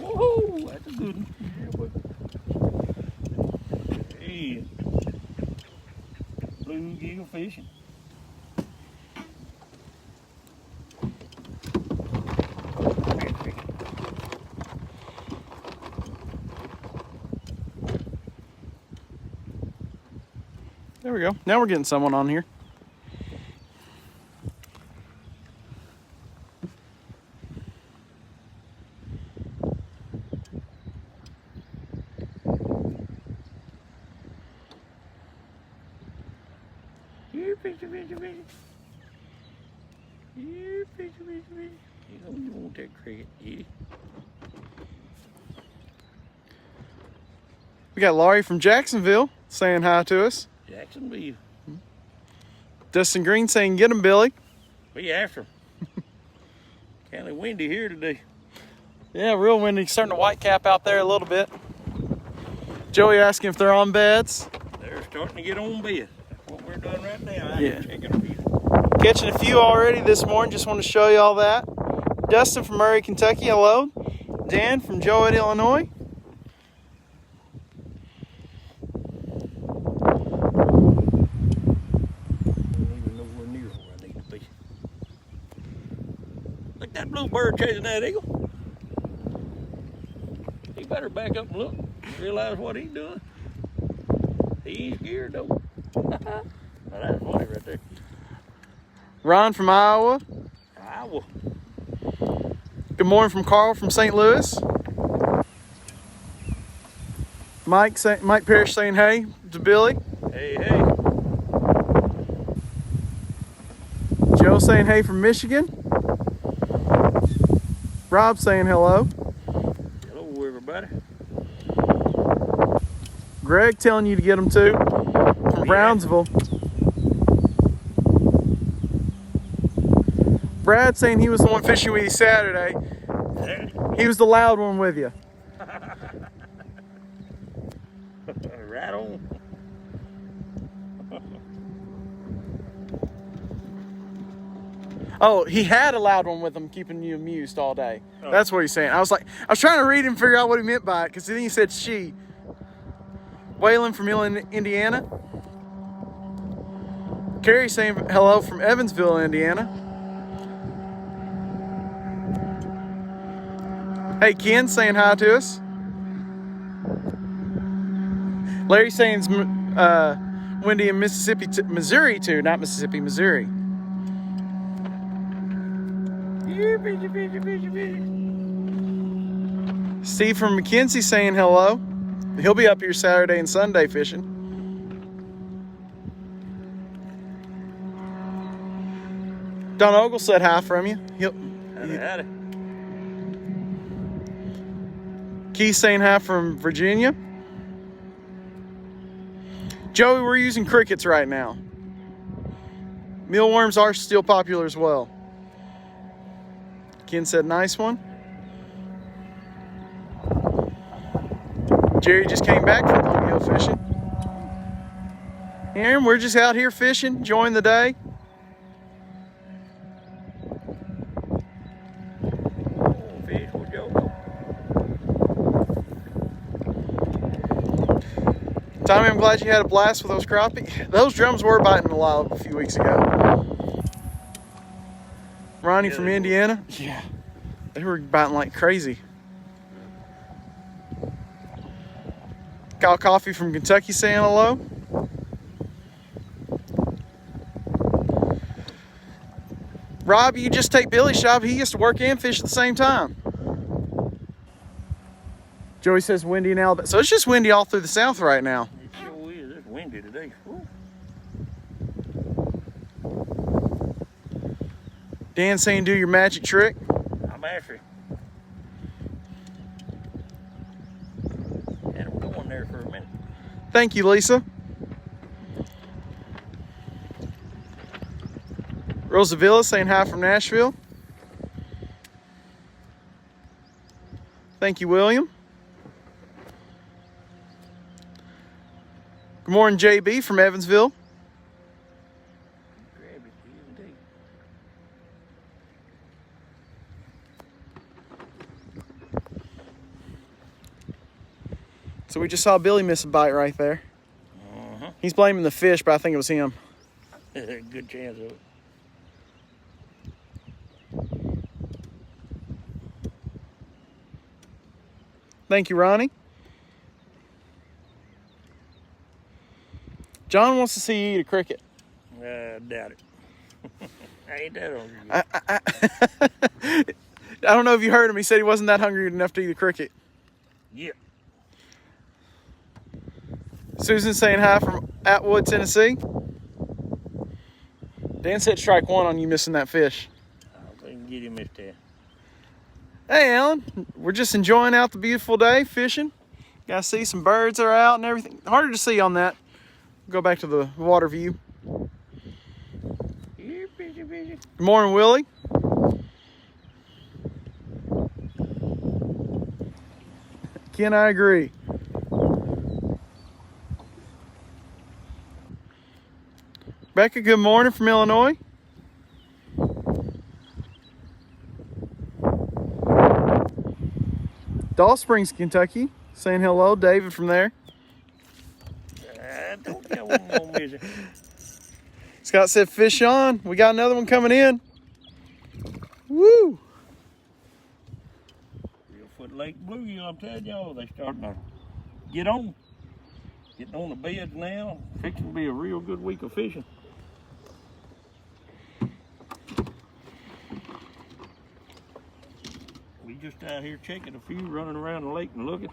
Whoa, that's a good one. Hey, bluegill fishing. There we go. Now we're getting someone on here. Here, fishy. Here, fishy. You know you want that cricket, yeah. We got Laurie from Jacksonville saying hi to us. Jacksonville. Dustin Green saying, "Get him, Billy." Be after him. Kind of windy here today. Yeah, real windy. Starting to white cap out there a little bit. Joey asking if they're on beds. They're starting to get on bed. That's what we're doing right now. Yeah. Checking a few. Catching a few already this morning. Just want to show you all that. Dustin from Murray, Kentucky. Hello. Dan from Joliet, Illinois. Look, that blue bird chasing that eagle. He better back up and look. Realize what he's doing. He ain't scared though. Now that's funny right there. Ron from Iowa. Iowa. Good morning from Carl from St. Louis. Mike Parrish saying hey to Billy. Hey. Joe saying hey from Michigan. Rob saying hello. Hello, everybody. Greg telling you to get them too from Brownsville. Brad saying he was the one fishing with you Saturday. He was the loud one with you. Right on. Oh, he had a loud one with him keeping you amused all day. Oh. That's what he's saying. I was trying to read him and figure out what he meant by it because then he said she. Waylon from Indiana. Carrie saying hello from Evansville, Indiana. Hey, Ken saying hi to us. Larry saying it's windy in Missouri too, not Mississippi, Missouri. Steve from McKenzie saying hello. He'll be up here Saturday and Sunday fishing. Don Ogle said hi from you. Howdy. Keith saying hi from Virginia. Joey, we're using crickets right now. Mealworms are still popular as well. Ken said nice one. Jerry just came back from Bluegill fishing. And we're just out here fishing, enjoying the day. Tommy, I'm glad you had a blast with those crappie. Those drums were biting a lot a few weeks ago. Ronnie from Indiana. Yeah, they were biting like crazy. Kyle Coffee from Kentucky saying hello. Rob, you just take Billy's shop. He gets to work and fish at the same time. Joey says windy in Alabama. So it's just windy all through the South right now. It sure is. It's windy today. Woo. Dan saying do your magic trick. I'm after it. And I'm going there for a minute. Thank you, Lisa. Rosavilla saying hi from Nashville. Thank you, William. Good morning, JB from Evansville. Grab it, So we just saw Billy miss a bite right there. He's blaming the fish, but I think it was him. Good chance of it. Thank you, Ronnie. John wants to see you eat a cricket. Doubt it. I ain't that hungry. I don't know if you heard him. He said he wasn't that hungry enough to eat a cricket. Yeah. Susan saying hi from Atwood, Tennessee. Dan said strike one on you missing that fish. I think get him this time. Hey, Alan. We're just enjoying out the beautiful day, fishing. Got to see some birds are out and everything. Harder to see on that. Go back to the water view. Good morning, Willie. Ken, I agree. Becca, good morning from Illinois. Doll Springs, Kentucky, saying hello. David from there. Don't get one more visit. Scott said fish on. We got another one coming in. Woo! Reelfoot Lake Bluegill, I'm telling y'all, they starting to get on. Getting on the beds now. Fixing to be a real good week of fishing. We just out here checking a few, running around the lake and looking.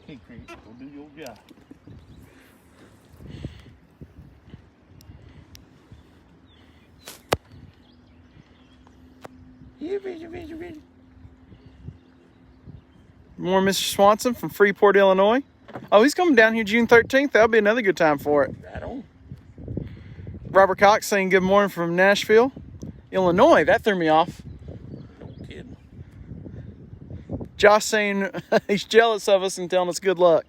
Okay, Cricket, go do your job. Yeah, busy. More Mr. Swanson from Freeport, Illinois. Oh, he's coming down here June 13th. That'll be another good time for it. Right on. Robert Cox saying good morning from Nashville, Illinois. That threw me off. No kidding. Josh saying he's jealous of us and telling us good luck.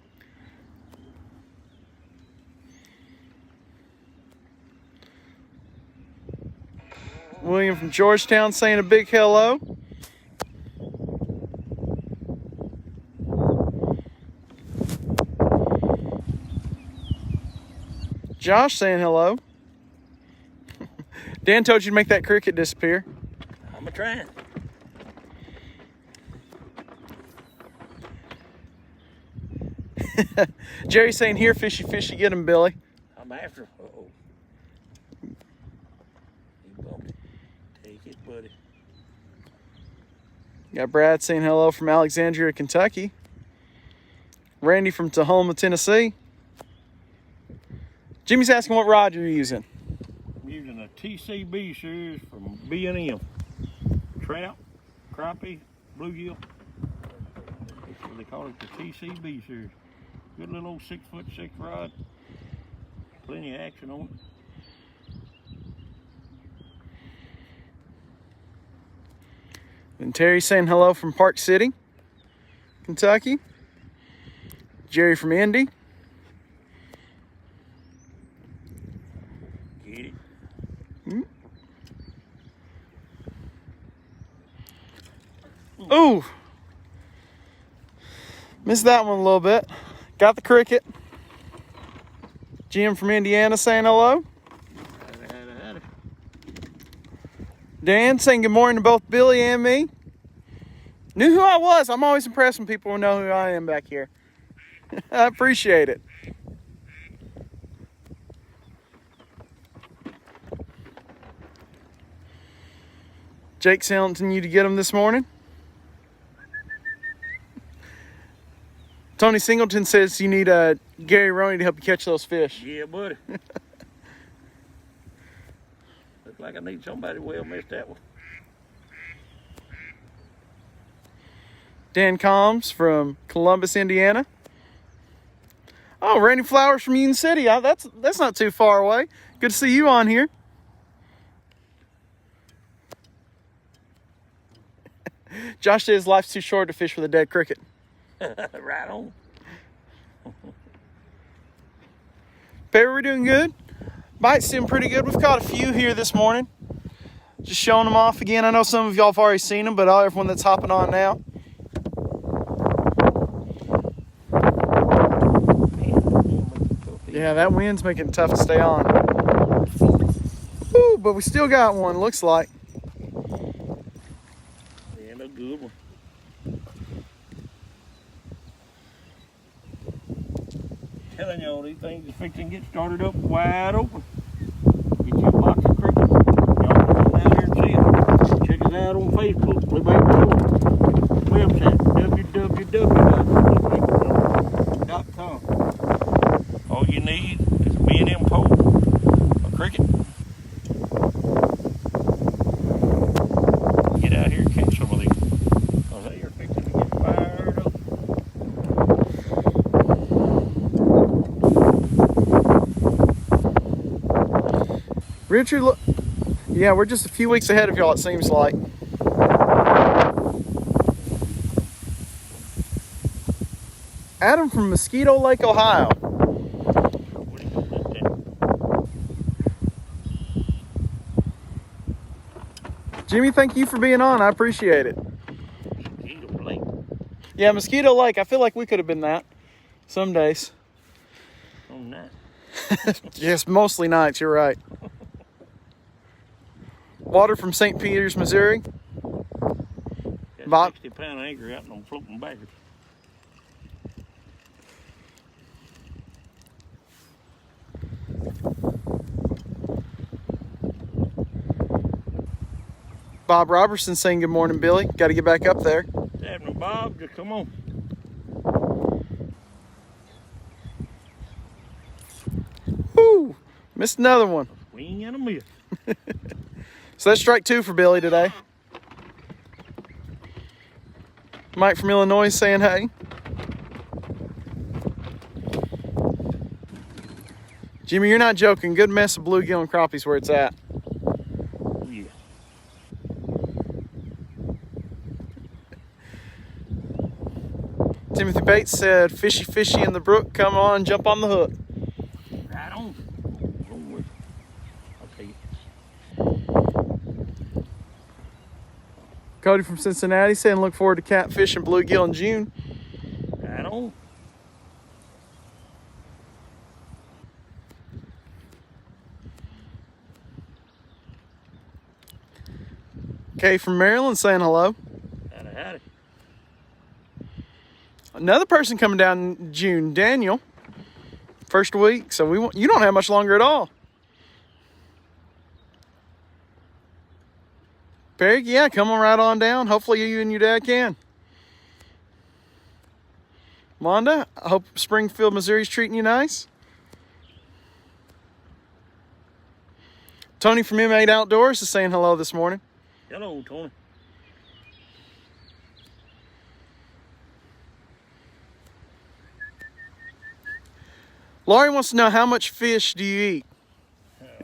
William from Georgetown saying a big hello. Josh saying hello. Dan told you to make that cricket disappear. I'm a trying. Jerry saying here, fishy, fishy, get him, Billy. I'm after him. Uh-oh. He bumped it. Take it, buddy. Got Brad saying hello from Alexandria, Kentucky. Randy from Tahoma, Tennessee. Jimmy's asking what rod you're using. I'm using a TCB series from B&M. Trout, crappie, bluegill. That's what they call it, the TCB series. Good little old 6'6" rod. Plenty of action on it. And Terry saying hello from Park City, Kentucky. Jerry from Indy. Get it. Ooh. Missed that one a little bit. Got the cricket. Jim from Indiana saying hello. Howdy. Dan saying good morning to both Billy and me. Knew who I was. I'm always impressed when people know who I am back here. I appreciate it. Jake telling you to get them this morning. Tony Singleton says you need Gary Roney to help you catch those fish. Yeah, buddy. Looks like I need somebody well missed that one. Dan Combs from Columbus, Indiana. Oh, Randy Flowers from Union City. That's not too far away. Good to see you on here. Josh says life's too short to fish with a dead cricket. Right on. Baby, we're doing good. Bite's doing pretty good. We've caught a few here this morning. Just showing them off again. I know some of y'all have already seen them, but everyone that's hopping on now. Yeah, that wind's making it tough to stay on. Woo, but we still got one, looks like. Yeah, no good one. Telling y'all, these things are fixing to get started up wide open. Get you a box of crickets. Y'all come down here and see it. Check us out on Facebook, Bluegill website, www.bluegill.com. All you need is a B&M pole, a cricket. Get out here and catch some of these. Oh, they are fixing to get fired up. Richard, look. Yeah, we're just a few weeks ahead of y'all, it seems like. Adam from Mosquito Lake, Ohio. What do you got that down? Jimmy, thank you for being on. I appreciate it. Mosquito Lake. Yeah, Mosquito Lake. I feel like we could have been that some days. Oh, nice. Yes, mostly nights. You're right. Water from St. Peters, Missouri. Got Bob. 60-pound anchor out and I'm floating backwards. Bob Robertson saying good morning, Billy. Got to get back up there. What's happening, Bob? Just come on. Woo! Missed another one. Swing and a miss. So that's strike 2 for Billy today. Mike from Illinois saying hey. Jimmy, you're not joking. Good mess of bluegill and crappies where it's at. Oh, yeah. Timothy Bates said, fishy, fishy in the brook. Come on, jump on the hook. Right on. Don't worry. I'll tell you. Cody from Cincinnati saying, look forward to catfish and bluegill in June. Right on. Kay from Maryland saying hello. Howdy, howdy. Another person coming down in June, Daniel. First week, so you don't have much longer at all. Perry, yeah, come on right on down. Hopefully you and your dad can. Wanda, I hope Springfield, Missouri's treating you nice. Tony from M8 Outdoors is saying hello this morning. Hello, Tony. Laurie wants to know, how much fish do you eat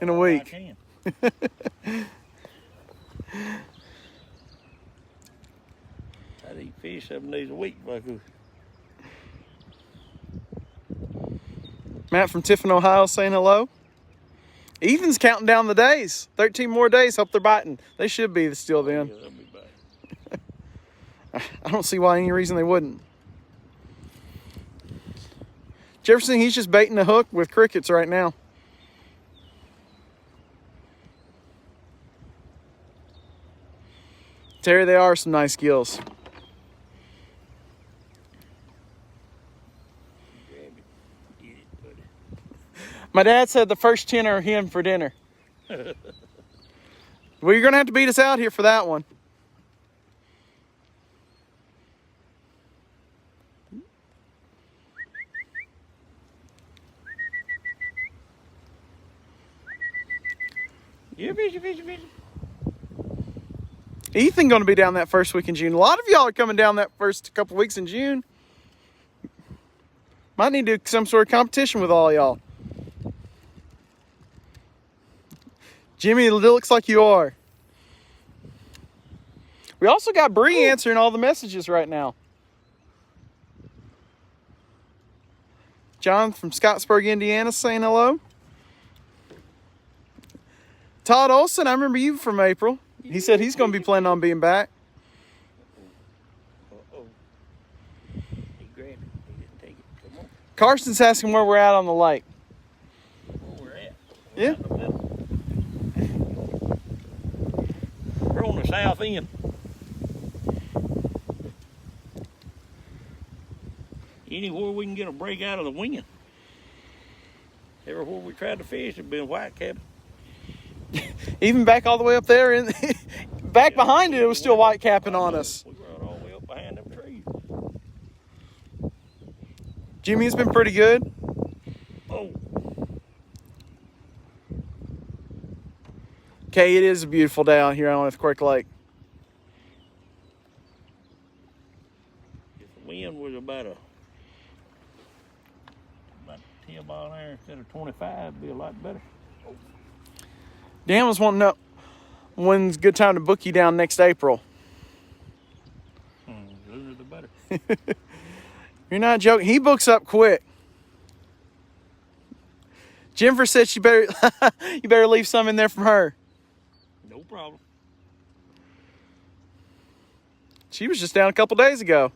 in a week? I can. I'd eat fish 7 days a week if I could. Matt from Tiffin, Ohio saying hello. Ethan's counting down the days. 13 more days. Hope they're biting. They should be still then. Yeah, they'll be back. I don't see why any reason they wouldn't. Jefferson, he's just baiting the hook with crickets right now. Terry, they are some nice gills. Grab it. Get it, buddy. My dad said the first 10 are him for dinner. Well, you're going to have to beat us out here for that one. Yeah, fishy, fishy, fishy. Ethan going to be down that first week in June. A lot of y'all are coming down that first couple weeks in June. Might need to do some sort of competition with all y'all. Jimmy, it looks like you are. We also got Bree answering all the messages right now. John from Scottsburg, Indiana saying hello. Todd Olson, I remember you from April. He said he's going to be planning on being back. Uh-oh. He grabbed it. He didn't take it. Come on. Carson's asking where we're at on the lake. Where we're at. Yeah. We're on the south end. Anywhere we can get a break out of the wind. Everywhere we tried to fish has been white capping. Even back all the way up there, and back behind it was still white capping on us. We run all the way up behind them trees. Jimmy, it's been pretty good. Oh. Okay, it is a beautiful day out here on Earthquake Lake. If the wind was about 10 mile an hour instead of 25, it'd be a lot better. Dan was wanting to know when's a good time to book you down next April. The sooner the better. You're not joking. He books up quick. Jennifer said you better leave some in there from her. No problem. She was just down a couple days ago.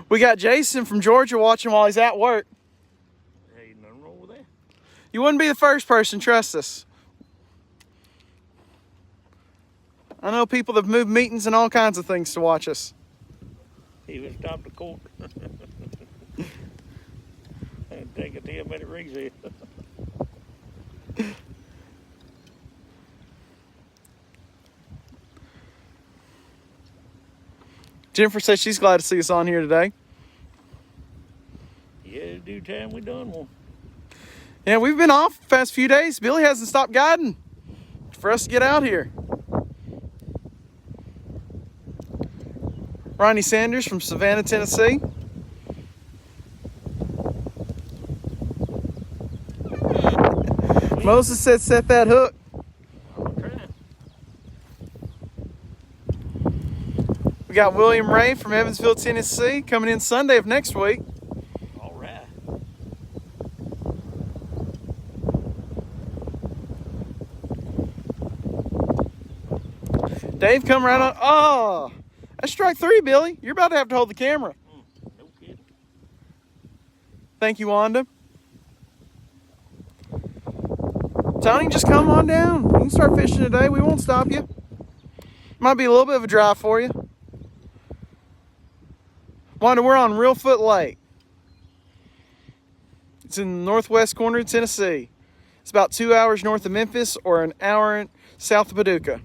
We got Jason from Georgia watching while he's at work. Hey, nothing wrong with that. You wouldn't be the first person, trust us. I know people that have moved meetings and all kinds of things to watch us. He was stopped the court. And take a 10-minute recess. Jennifer says she's glad to see us on here today. Yeah, due time we done one. Yeah, we've been off the past few days. Billy hasn't stopped guiding for us to get out here. Ronnie Sanders from Savannah, Tennessee. Moses said set that hook. We got William Ray from Evansville, Tennessee, coming in Sunday of next week. All right. Dave, come right on. Oh, that's strike 3, Billy. You're about to have to hold the camera. No kidding. Thank you, Wanda. Tony, just come on down. You can start fishing today. We won't stop you. Might be a little bit of a drive for you. Wanda, we're on Reelfoot Lake. It's in the northwest corner of Tennessee. It's about 2 hours north of Memphis or an hour south of Paducah.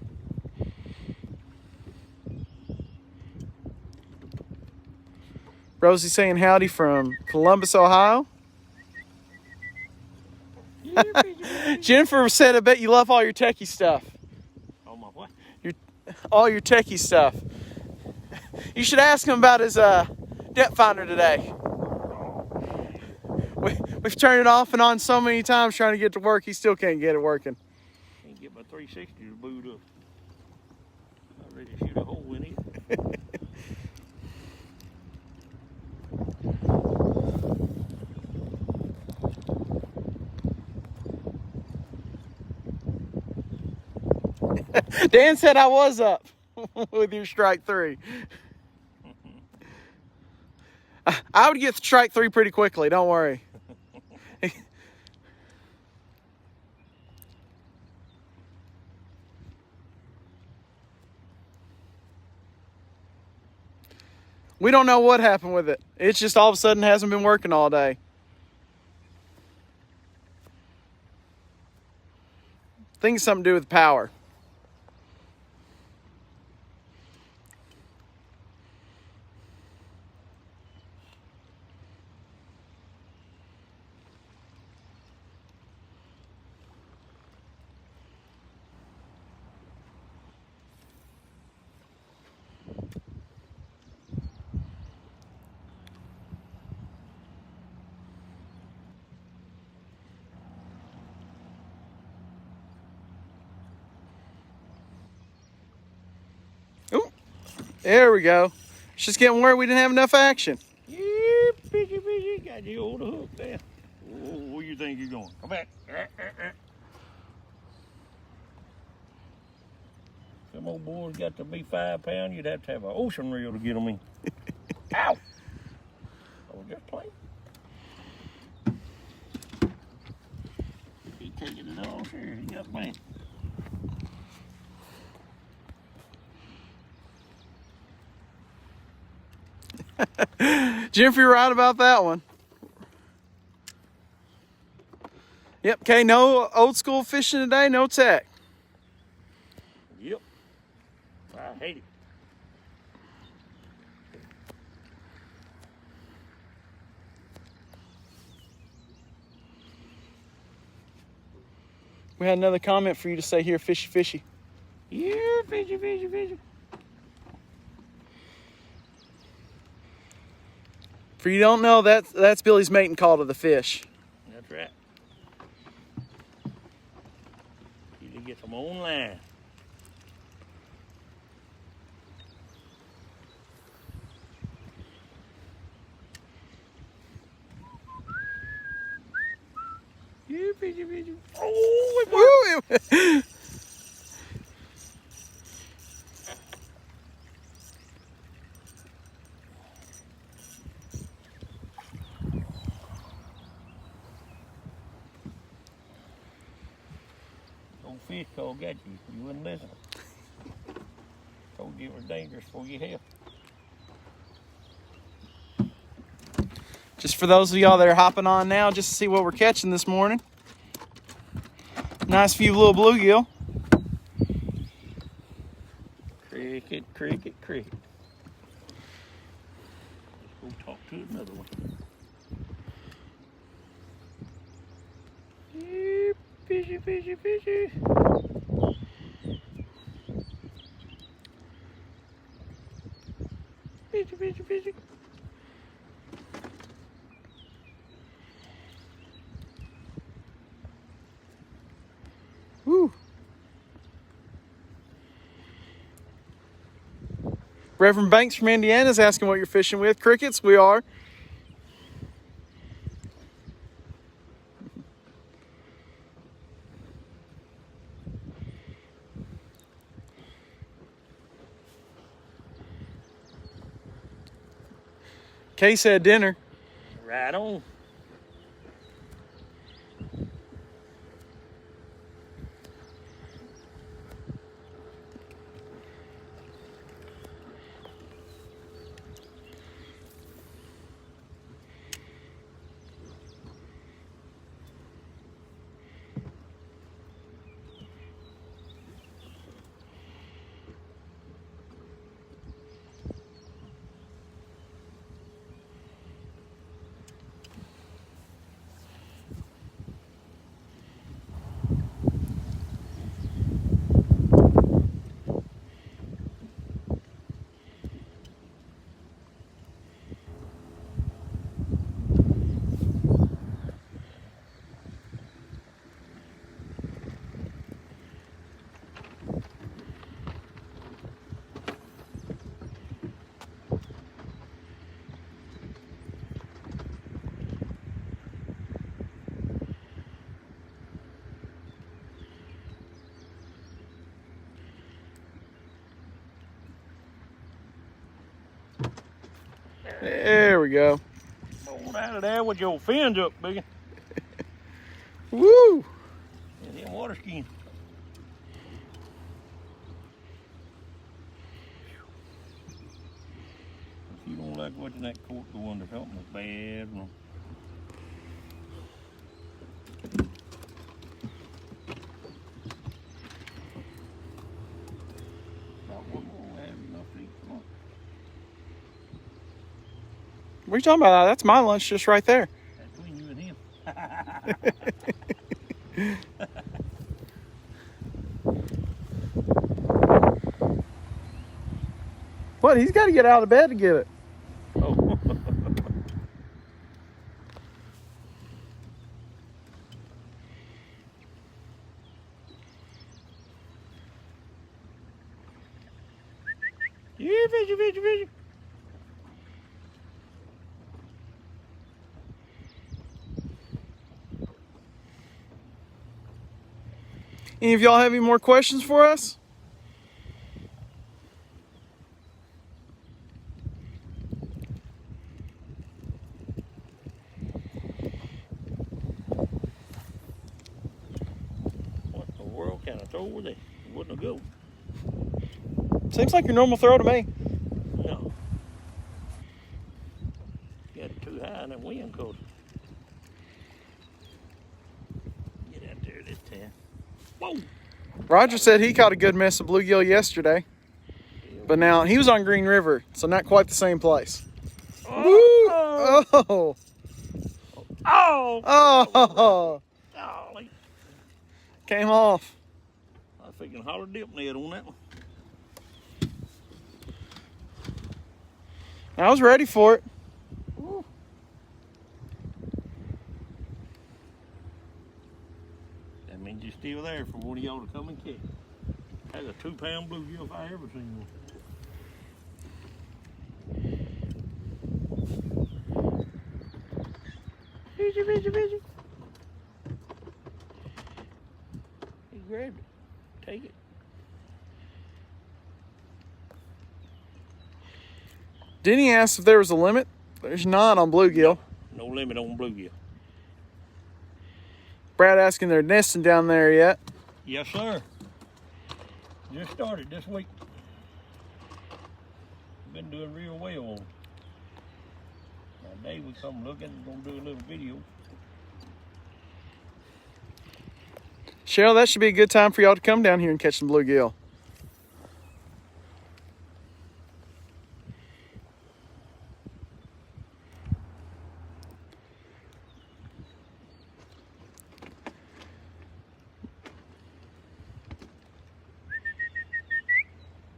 Rosie saying howdy from Columbus, Ohio. Jennifer said, I bet you love all your techie stuff. Oh, my what? All your techie stuff. You should ask him about his depth finder today. We've turned it off and on so many times trying to get it to work, he still can't get it working. Can't get my 360 to boot up. I'm ready to shoot a hole in it. Dan said I was up with your strike 3. I would get strike 3 pretty quickly, don't worry. We don't know what happened with it. It's just all of a sudden hasn't been working all day. I think it's something to do with power. There we go. It's just getting where we didn't have enough action. Yeah, fishy. Got you on the hook there. Oh, where you think you're Come back. Some old boys got to be 5 pounds. You'd have to have an ocean reel to get them in. Ow! I was just playing. He taking it all, sure. He got me. Jennifer, you're right about that one. Yep, okay, no old school fishing today, no tech. Yep. I hate it. We had another comment for you to say here, fishy, fishy. Yeah, fishy, fishy, fishy. For you don't know, that's Billy's mating call to the fish. That's right. You get some on line. Yeah, fishy, fishy. Oh, it worked. Old fish call got you. You wouldn't listen. Told you it was dangerous for your health. Just for those of y'all that are hopping on now, just to see what we're catching this morning. Nice few little bluegill. Cricket, cricket, cricket. Let's go talk to another one. Yeah, fishy, fishy, fishy. Fishy, fishy, fishy. Woo. Reverend Banks from Indiana is asking what you're fishing with. Crickets, we are. Kay said dinner. Right on. There we go. Pull out of there with your fins up, biggie. Woo! And then water skiing. If you don't like watching that cork go under something that's bad, no. About one more, we'll have enough to eat. Come on. What are you talking about? That's my lunch just right there. That's between you and him. What? He's got to get out of bed to get it. Oh. Yeah, fishy, fishy, fishy. Any of y'all have any more questions for us? What in the world kind of throw was that? It wasn't a good one. Seems like your normal throw to me. No. Got it too high in that wind coat. Get out there this time. Whoa! Roger said he caught a good mess of bluegill yesterday. But now, he was on Green River, so not quite the same place. Oh! Woo! Oh! Oh! Oh! Golly. Came off. I was thinking holler dip net on that one. I was ready for it. Woo. That means you're still there for one of y'all to come and catch. That's a 2-pound bluegill if I ever seen one. Fishy, fishy, fishy. He grabbed it. Take it. Denny asked if there was a limit. There's not on bluegill. No limit on bluegill. Brad asking they're nesting down there yet. Yes, sir. Just started this week. Been doing real well on it. Now, today we come looking, gonna do a little video. Cheryl, that should be a good time for y'all to come down here and catch some bluegill.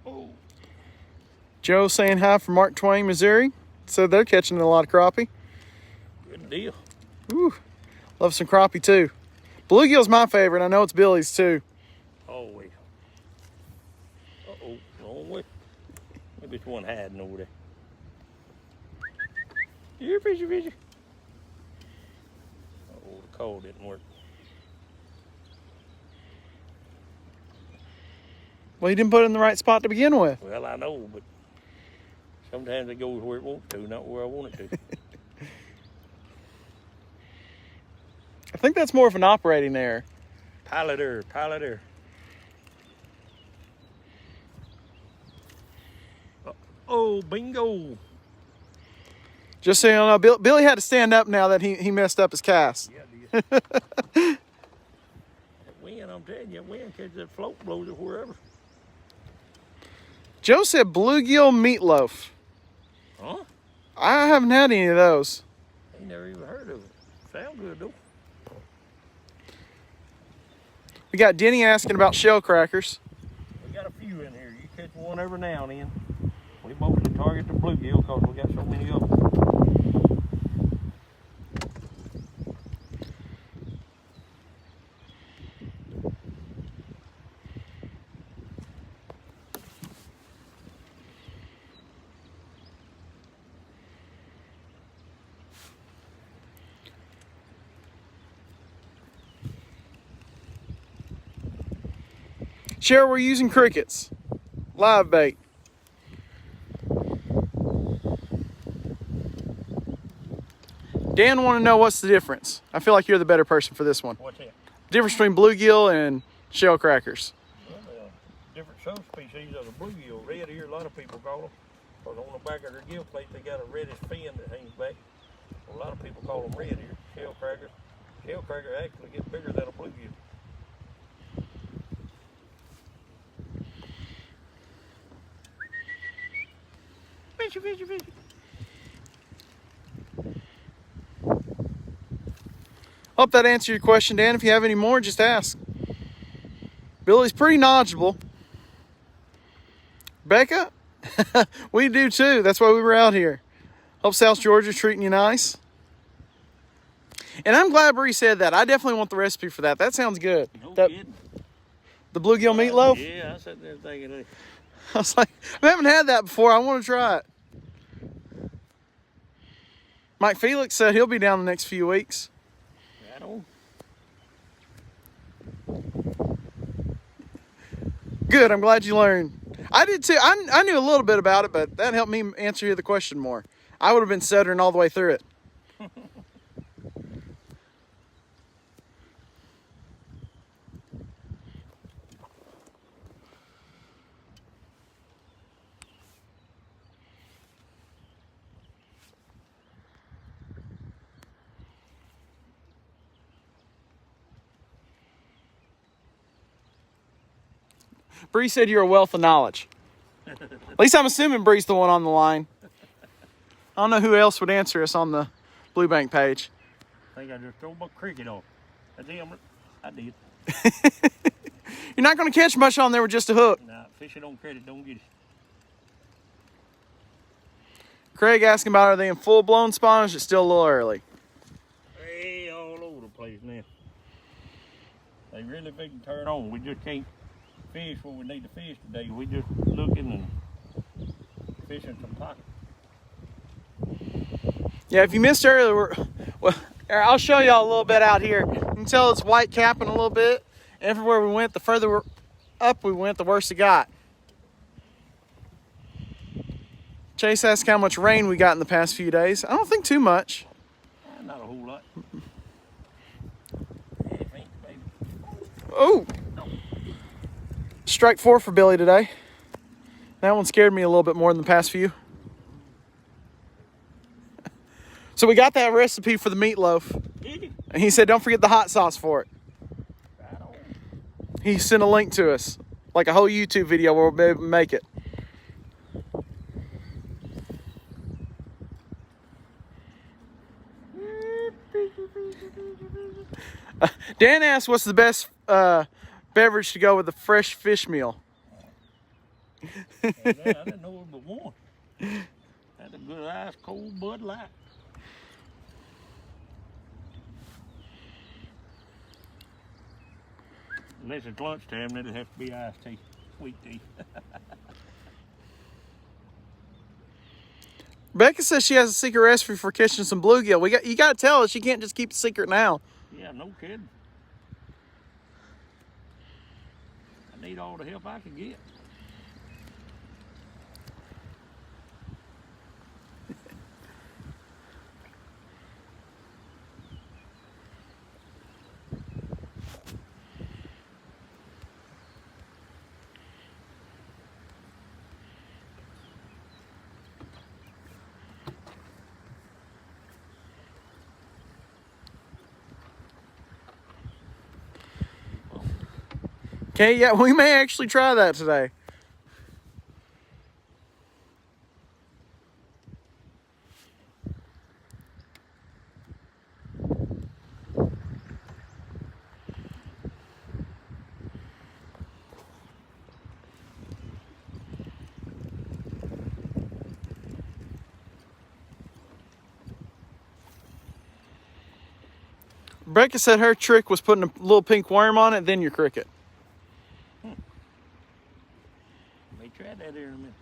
Oh, Joe saying hi from Mark Twain, Missouri. So they're catching a lot of crappie. good deal. Ooh, love some crappie too. Bluegill's my favorite. I know it's Billy's too. Always. Uh-oh, wrong way. Maybe it's one hiding over there. Here, fishy, fishy. Uh-oh, the call didn't work. Well, you didn't put it in the right spot to begin with. Well, I know, but sometimes it goes where it wants to, not where I want it to. I think that's more of an operating error. Pilot error, pilot error. Oh, bingo. Just so you know, Billy had to stand up now that he messed up his cast. Yeah, that wind, I'm telling you, that wind catches that float, blows it wherever. Joe said bluegill meatloaf. Huh? I haven't had any of those. Ain't never even heard of it. Sound good, though. We got Denny asking about shellcrackers. We got a few in here. You catch one every now and then. We mostly target the bluegill because we got so many of them. Cheryl, we're using crickets. Live bait. Dan want to know what's the difference. I feel like you're the better person for this one. What's that? Difference between bluegill and shellcrackers. Well, different subspecies of the bluegill. Red here, a lot of people call them. Because on the back of their gill plate, they got a reddish fin that hangs back. A lot of people call them red here, shellcrackers. Shellcracker actually get bigger than a bluegill. Fishy, fishy, fishy. Hope that answered your question, Dan. If you have any more, just ask. Billy's pretty knowledgeable. Becca, we do too. That's why we were out here. Hope South Georgia's treating you nice. And I'm glad Bree said that. I definitely want the recipe for that. That sounds good. No That, kidding. the bluegill meatloaf? Yeah, I sat there thinking, hey, I was like, I haven't had that before. I want to try it. Mike Felix said he'll be down the next few weeks. right on. Good. I'm glad you learned. I did too. I knew a little bit about it, but that helped me answer the question more. I would have been stuttering all the way through it. Bree said you're a wealth of knowledge. At least I'm assuming Bree's the one on the line. I don't know who else would answer us on the Blue Bank page. I think I just threw my cricket off. I did. You're not going to catch much on there with just a hook. Nah, fishing on credit don't get it. Craig asking about, are they in full-blown spawn or is it still a little early? Hey, all over the place now. They really big and turn on. We just can't fish what we need to fish today. We just looking and fishing some pockets. Yeah, if you missed earlier, well, I'll show y'all a little bit out here. You can tell it's white capping a little bit. Everywhere we went, the further up we went, the worse it got. Chase asked how much rain we got in the past few days. I don't think too much. Not a whole lot. Oh! Strike 4 for Billy today. That one scared me a little bit more than the past few. So we got that recipe for the meatloaf. And he said don't forget the hot sauce for it. He sent a link to us. Like a whole YouTube video where we'll be able to make it. Dan asked what's the best beverage to go with a fresh fish meal. I didn't know it but one. That's a good ice cold Bud Light. Unless it's lunchtime, then it'd have to be iced tea, sweet tea. Becca says she has a secret recipe for catching some bluegill. You got to tell us. She can't just keep it secret now. Yeah, no kidding. I need all the help I can get. Okay, yeah, we may actually try that today. Becca said her trick was putting a little pink worm on it, then your cricket. May try that here in a minute.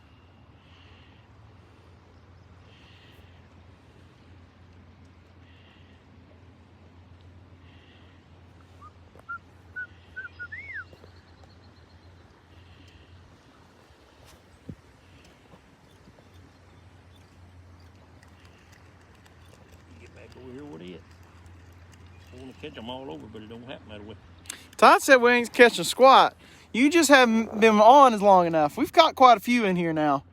Get back over here with it. I want to catch them all over, but it don't happen that way. Todd said we ain't catching squat. You just haven't been on as long enough. We've caught quite a few in here now.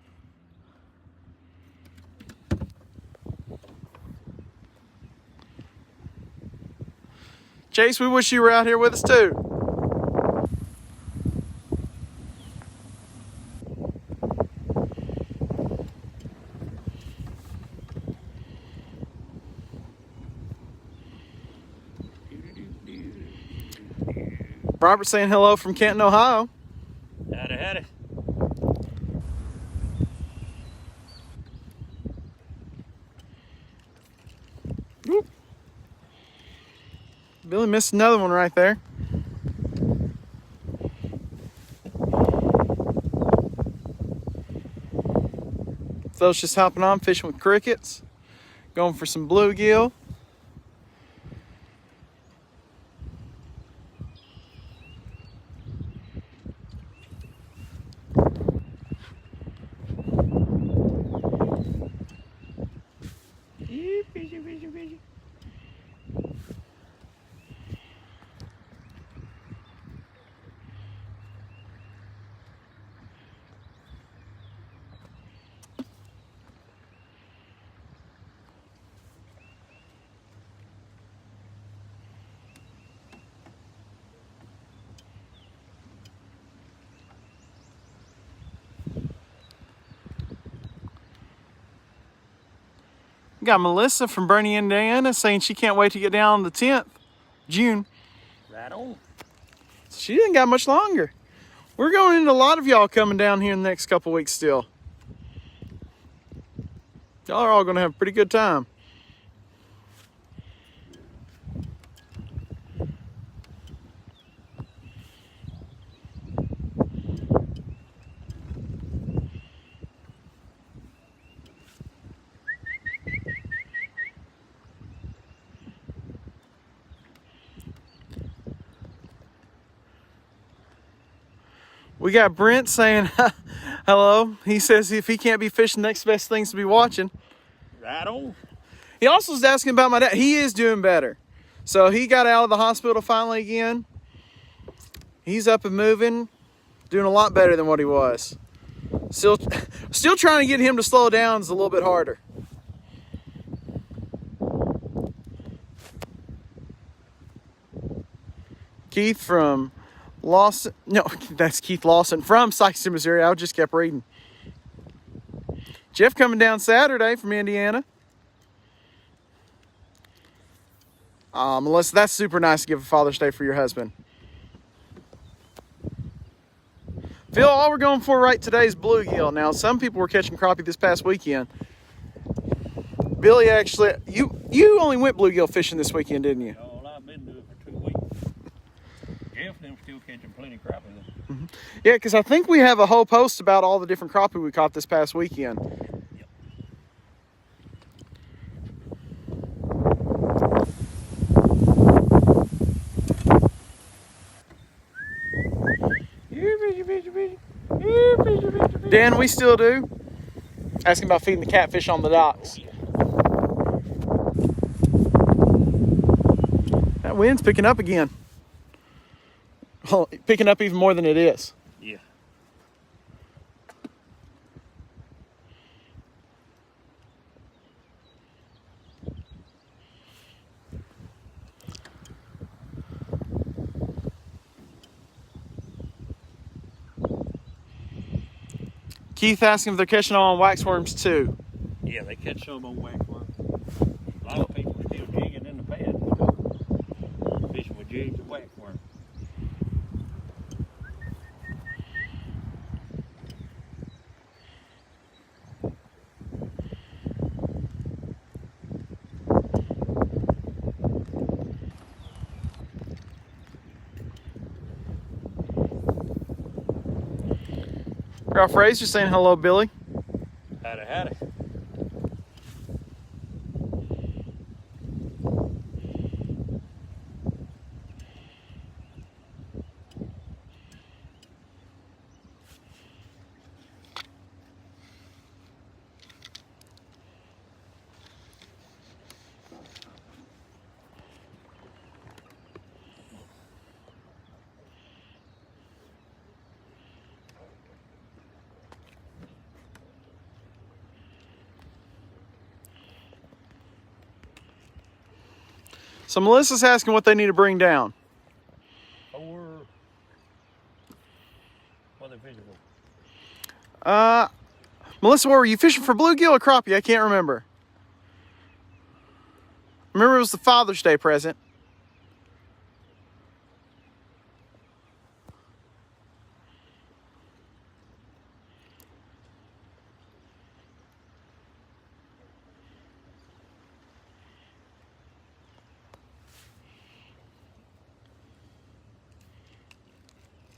Chase, we wish you were out here with us too. Robert saying hello from Canton, Ohio. Howdy, howdy. Whoop. Billy missed another one right there. Phil's just hopping on, fishing with crickets. Going for some bluegill. got Melissa from Bernie, Indiana, saying she can't wait to get down on the 10th, June. Right on. She didn't got much longer. We're going into a lot of y'all coming down here in the next couple weeks still. Y'all are all going to have a pretty good time. We got Brent saying hello. He says if he can't be fishing, next best thing's to be watching. Right on. He also was asking about my dad. He is doing better. So he got out of the hospital finally again. He's up and moving, doing a lot better than what he was. Still trying to get him to slow down is a little bit harder. Keith from Lawson. No, that's Keith Lawson from Sikeston, Missouri. I just kept reading. Jeff coming down Saturday from Indiana. Melissa, that's super nice to give a Father's Day for your husband. Phil, all we're going for right today is bluegill. Now, some people were catching crappie this past weekend. Billy, actually, you only went bluegill fishing this weekend, didn't you? Oh, well, I've been doing it for 2 weeks. Jeff and them still catching plenty of crappie though. Mm-hmm. Yeah, because I think we have a whole post about all the different crappie we caught this past weekend. Dan, we still do. Asking about feeding the catfish on the docks. That wind's picking up again. Well, picking up even more than it is. Yeah. Keith asking if they're catching on waxworms too. Yeah, they catch some on waxworm. A lot of people still jigging in the pad. Fishing with jigs and waxworm. Ralph Fraser saying hello, Billy. Howdy, howdy. So Melissa's asking what they need to bring down. Or what are they fishing for? Melissa, what were you fishing for, bluegill or crappie? I can't remember. Remember it was the Father's Day present.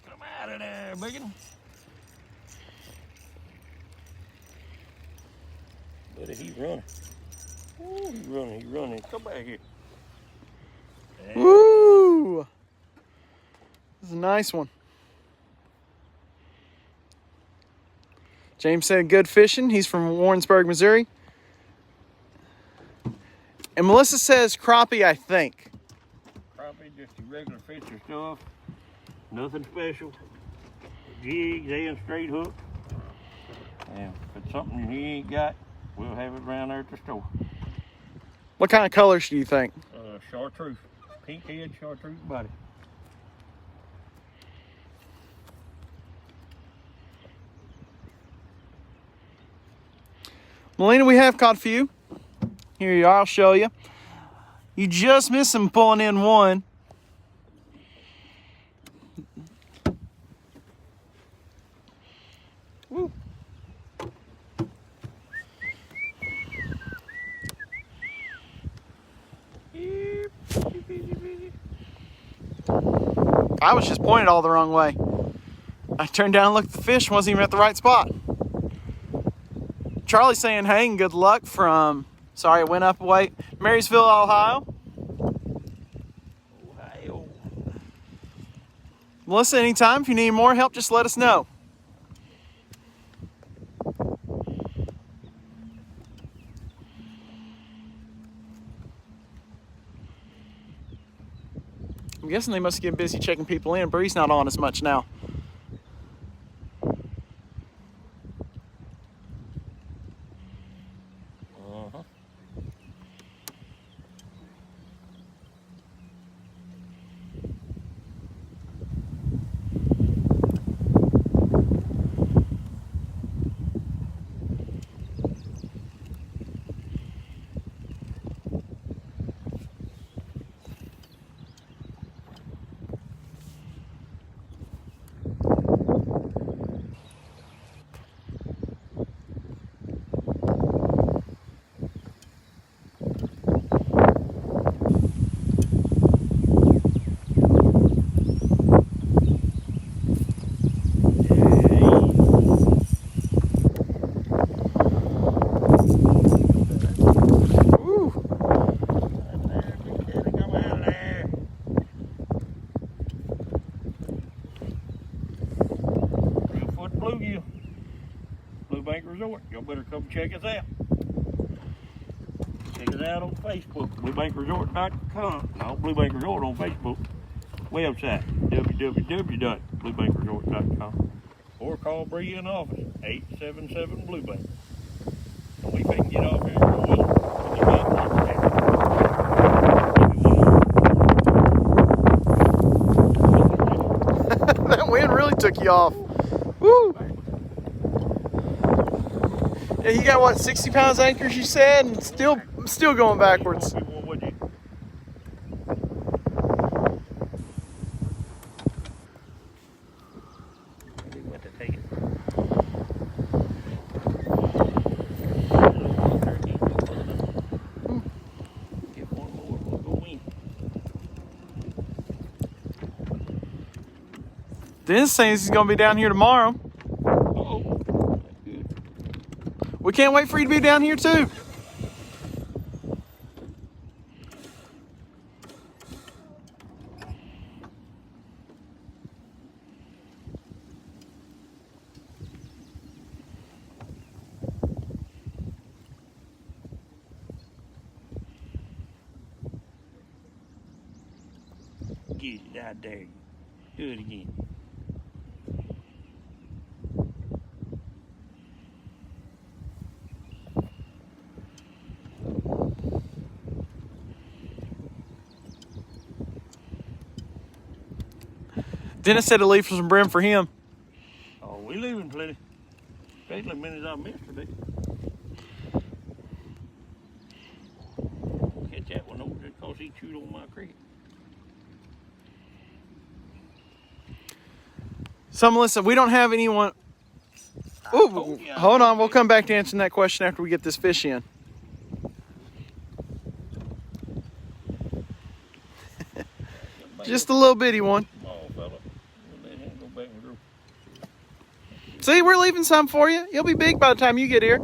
Come out of there, biggin'. But he's running. Ooh, he's running, he's running. Come back here. There. Woo! This is a nice one. James said good fishing. He's from Warrensburg, Missouri. And Melissa says crappie, I think. Crappie, just your regular fisher stuff. Nothing special. Jigs and straight hook. And if it's something he ain't got, we'll have it around there at the store. What kind of colors do you think? Chartreuse. Pink head, chartreuse body. Melina, we have caught a few. Here you are, I'll show you. You just missed him pulling in one. Woo. I was just pointed all the wrong way. I turned down and looked at the fish, wasn't even at the right spot. Charlie's saying, hey, and good luck from, sorry, it went up away, Marysville, Ohio. Melissa, anytime, if you need more help, just let us know. I'm guessing they must get busy checking people in. Bree's not on as much now. Bluegill, Blue Bank Resort. Y'all better come check us out. Check us out on Facebook, bluebankresort.com. No, Blue Bank Resort on Facebook. Website, www.bluebankresort.com. Or call Bree in the office, 877-BLUE-BANK. And we can get off here and go with it. That wind really took you off. Woo! Yeah, you got what, 60 pounds anchors you said, and still going backwards. Dennis says he's going to be down here tomorrow. Uh-oh. We can't wait for you to be down here too. Get it out there. Do it again. Dennis said to leave some brim for him. Oh, we leaving plenty. Especially the minutes I missed today. Catch that one over there because he chewed on my cricket. So, Melissa, we don't have anyone. Ooh, hold on. We'll come back to answering that question after we get this fish in. Just a little bitty one. See, we're leaving some for you. He'll be big by the time you get here.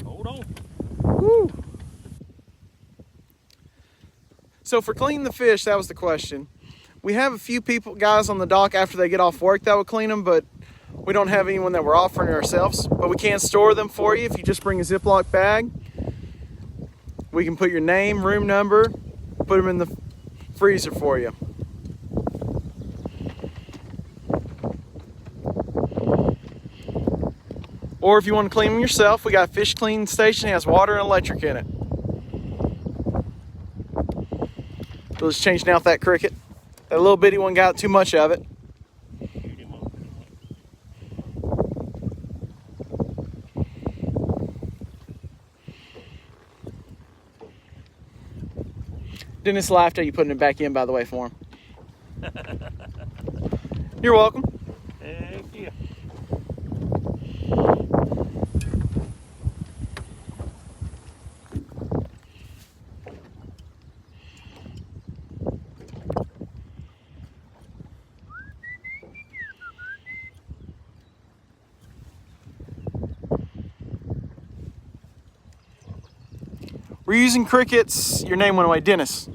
Hold on. Woo. So for cleaning the fish, that was the question. We have a few guys on the dock after they get off work that would clean them, but we don't have anyone that we're offering ourselves. But we can store them for you if you just bring a Ziploc bag. We can put your name, room number, put them in the freezer for you. Or if you want to clean them yourself, we got a fish cleaning station. It has water and electric in it. We'll just changing out that cricket. That little bitty one got too much of it. Dennis laughed at you putting it back in, by the way, for him. You're welcome. Heck yeah. We're using crickets. Your name went away, Dennis.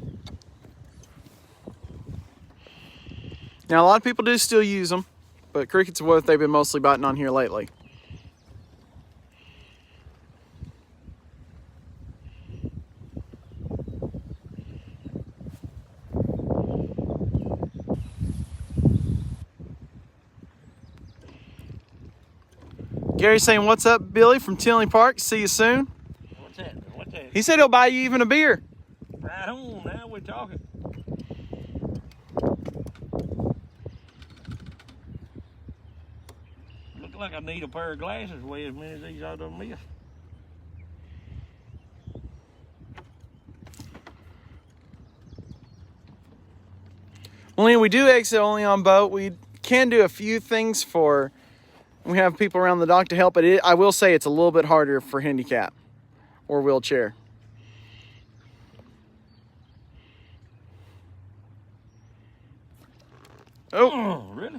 Now, a lot of people do still use them, but crickets are what they've been mostly biting on here lately. Gary's saying, "What's up, Billy from Tinley Park? See you soon." What's that? What's that? He said he'll buy you even a beer. Right on, now we're talking. Look like I need a pair of glasses way as many as these I done missed. Well, we do exit only on boat. We can do a few things for. We have people around the dock to help, but I will say it's a little bit harder for handicap or wheelchair. Oh, really?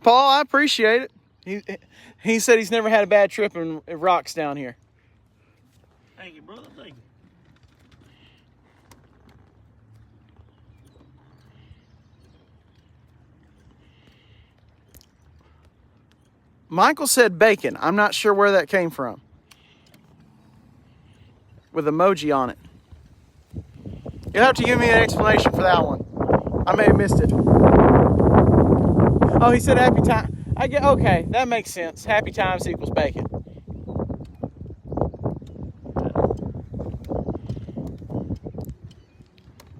Paul, I appreciate it. He said he's never had a bad trip in rocks down here. Thank you, brother. Thank you. Michael said bacon. I'm not sure where that came from. With emoji on it. You'll have to give me an explanation for that one. I may have missed it. Oh, he said happy time. I get okay. That makes sense. Happy times equals bacon.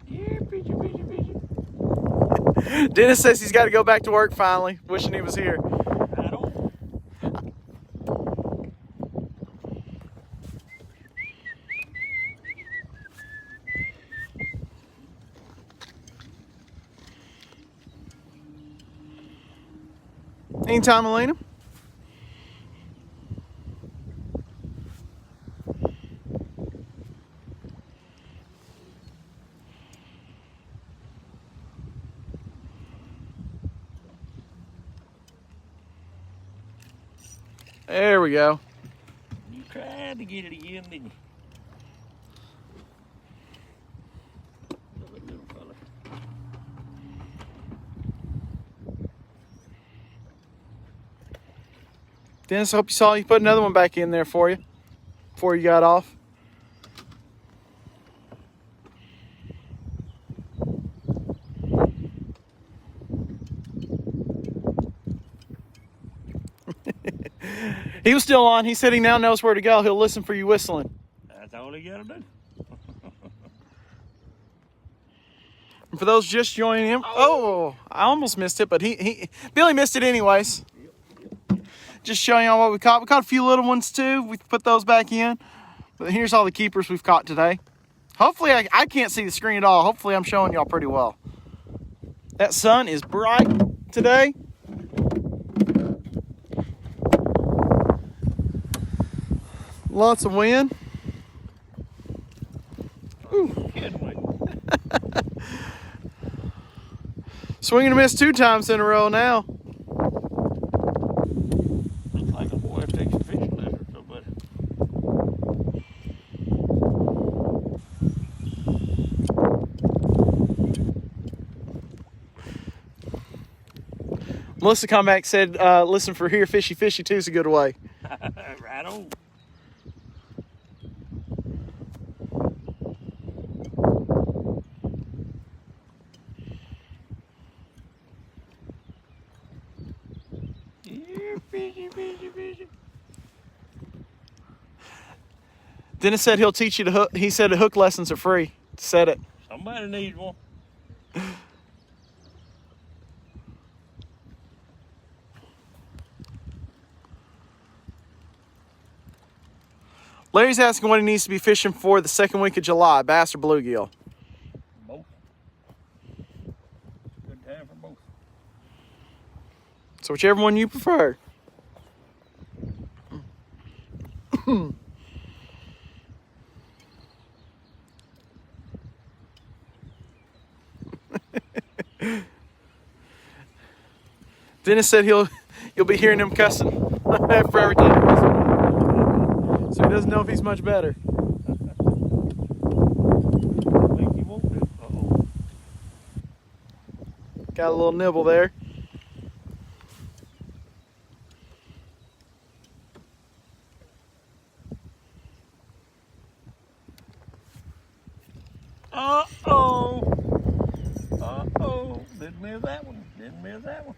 Yeah, peachy. Dennis says he's got to go back to work finally. Wishing he was here. Right on. Anytime, Elena. There we go. You tried to get it again, didn't you? Little fella. Dennis, I hope you saw you put another one back in there for you before you got off. He was still on. He said he now knows where to go. He'll listen for you whistling. That's all he gotta do. And for those just joining him, oh, I almost missed it, but Billy missed it anyways. Just showing y'all what we caught. We caught a few little ones too. We put those back in. But here's all the keepers we've caught today. Hopefully, I can't see the screen at all. Hopefully, I'm showing y'all pretty well. That sun is bright today. Lots of wind. Ooh. Swinging a miss 2 times in a row now. Looks like a boy takes a fishing lesson, so buddy. Melissa come back said, listen for here, fishy, fishy too is a good way. Right on. Yeah, fishy. Dennis said he'll teach you to hook. He said the hook lessons are free. Said it. Somebody needs one. Larry's asking what he needs to be fishing for the second week of July, bass or bluegill. Both. Good time for both. So whichever one you prefer. Dennis said you'll be hearing him cussing after every time. So he doesn't know if he's much better. I think you won't do. Uh-oh. Got a little nibble there. Uh-oh. Uh-oh. Didn't miss that one. Didn't miss that one.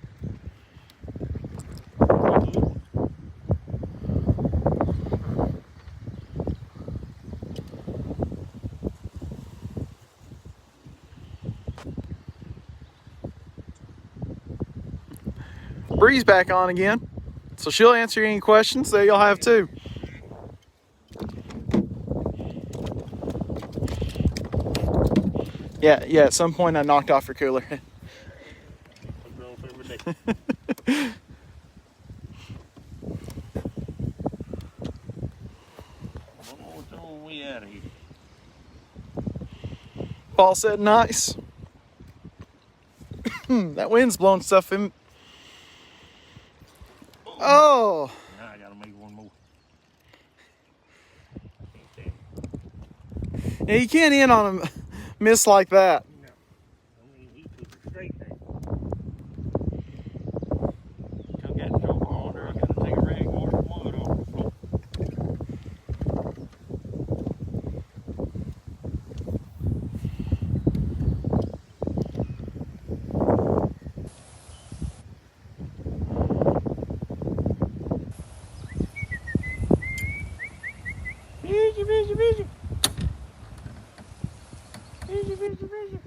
Bree's back on again. So she'll answer any questions that you'll have too. Yeah, at some point I knocked off her cooler. We out of here. Paul said nice. That wind's blowing stuff in. Oh! Now I gotta make one more. Yeah, you can't in on a miss like that. No. I mean, he took it straight there. Took that so far under, I gotta take a rag and wash the mud off the floor. Busy, busy, busy. Busy, busy, busy.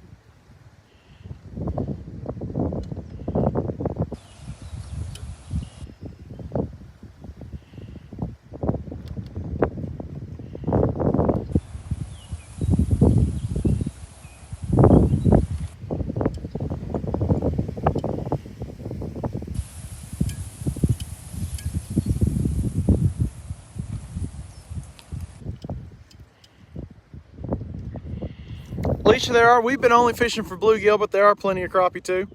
Alicia, we've been only fishing for bluegill, but there are plenty of crappie too.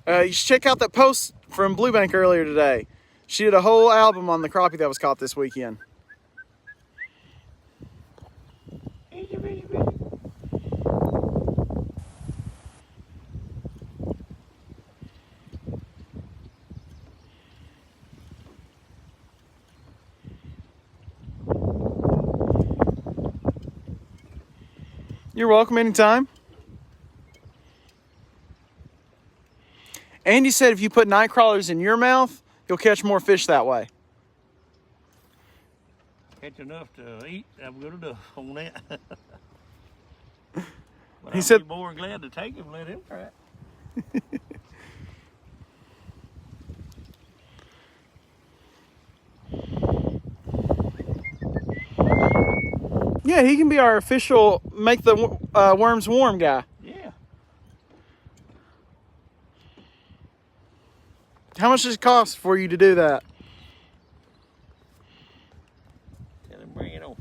You should check out that post from Blue Bank earlier today. She did a whole album on the crappie that was caught this weekend. Busy, busy, busy. You're welcome anytime. Andy said if you put night crawlers in your mouth, you'll catch more fish that way. Catch enough to eat, I'm good enough on that. But He I'd said- be more than glad to take him and let him try it. Yeah, he can be our official make the worms warm guy. Yeah. How much does it cost for you to do that? Tell him bring it on.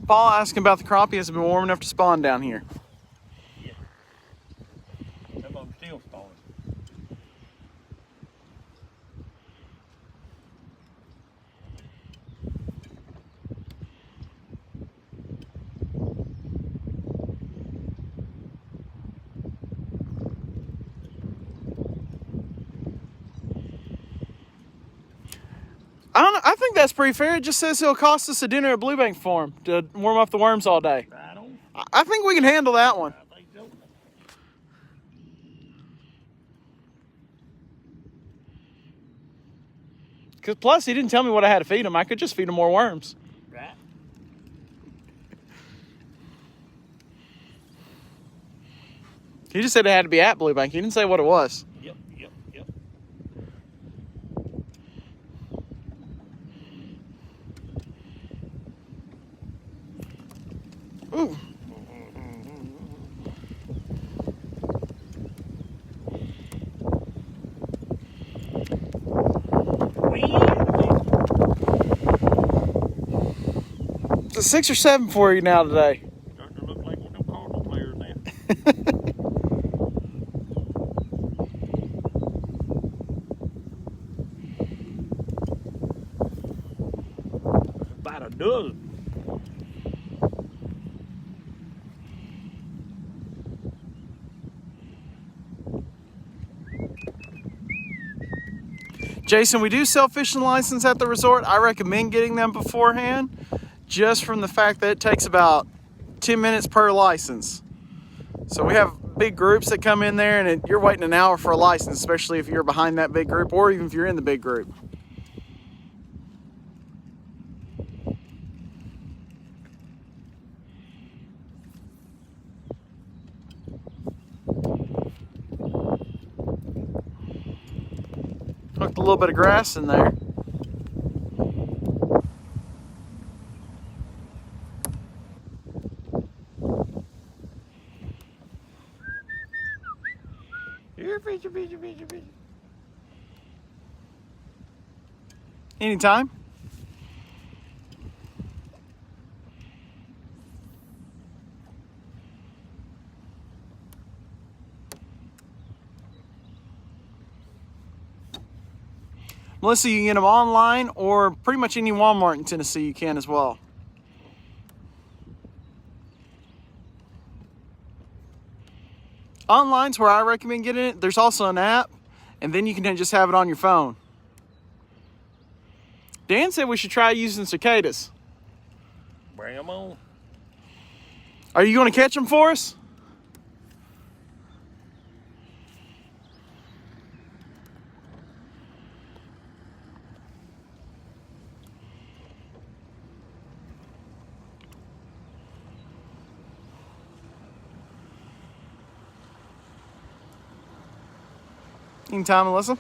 Paul asking about the crappie. Has it been warm enough to spawn down here? Yeah. Some of them still spawning. I don't know. I think think that's pretty fair. It just says he'll cost us a dinner at Blue Bank for him to warm up the worms all day. Right on. I think we can handle that one. I think so. Cause plus he didn't tell me what I had to feed him. I could just feed him more worms. Right. He just said it had to be at Blue Bank. He didn't say what it was. Yep, yep, yep. Ooh. It's a 6 or 7 for you now today. Starting to look like one of them Cardinal players now. About a dozen. Jason, we do sell fishing license at the resort. I recommend getting them beforehand, just from the fact that it takes about 10 minutes per license. So we have big groups that come in there, and you're waiting an hour for a license, especially if you're behind that big group, or even if you're in the big group. Hooked a little bit of grass in there. Here, fishy, fishy, fishy, fishy. Anytime. Melissa, you can get them online, or pretty much any Walmart in Tennessee you can as well. Online's where I recommend getting it. There's also an app, and then you can just have it on your phone. Dan said we should try using cicadas. Bring them on. Are you going to catch them for us? Anytime, Melissa.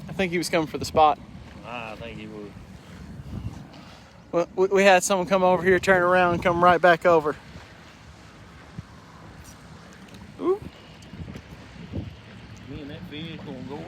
I think he was coming for the spot. I think he would. Well, we had someone come over here, turn around, and come right back over. Ooh. Me and that fish gonna go over.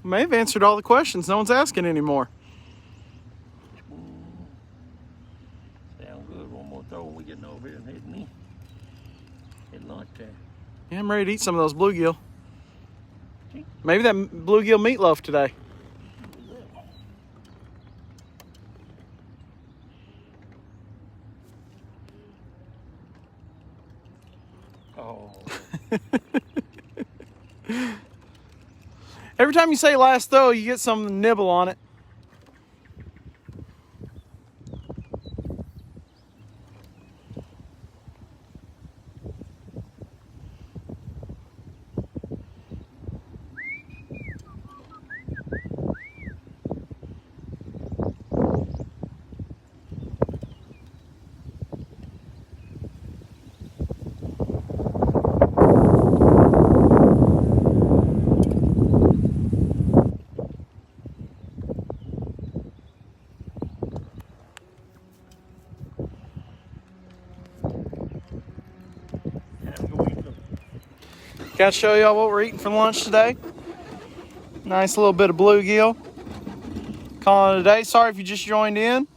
May have answered all the questions. No one's asking anymore. Sound good. One more throw. We getting over here and heading in. Heading like that. Yeah, I'm ready to eat some of those bluegill. Maybe that bluegill meatloaf today. Every time you say last throw, you get some nibble on it. Got to show y'all what we're eating for lunch today. Nice little bit of bluegill. Calling it a day. Sorry if you just joined in.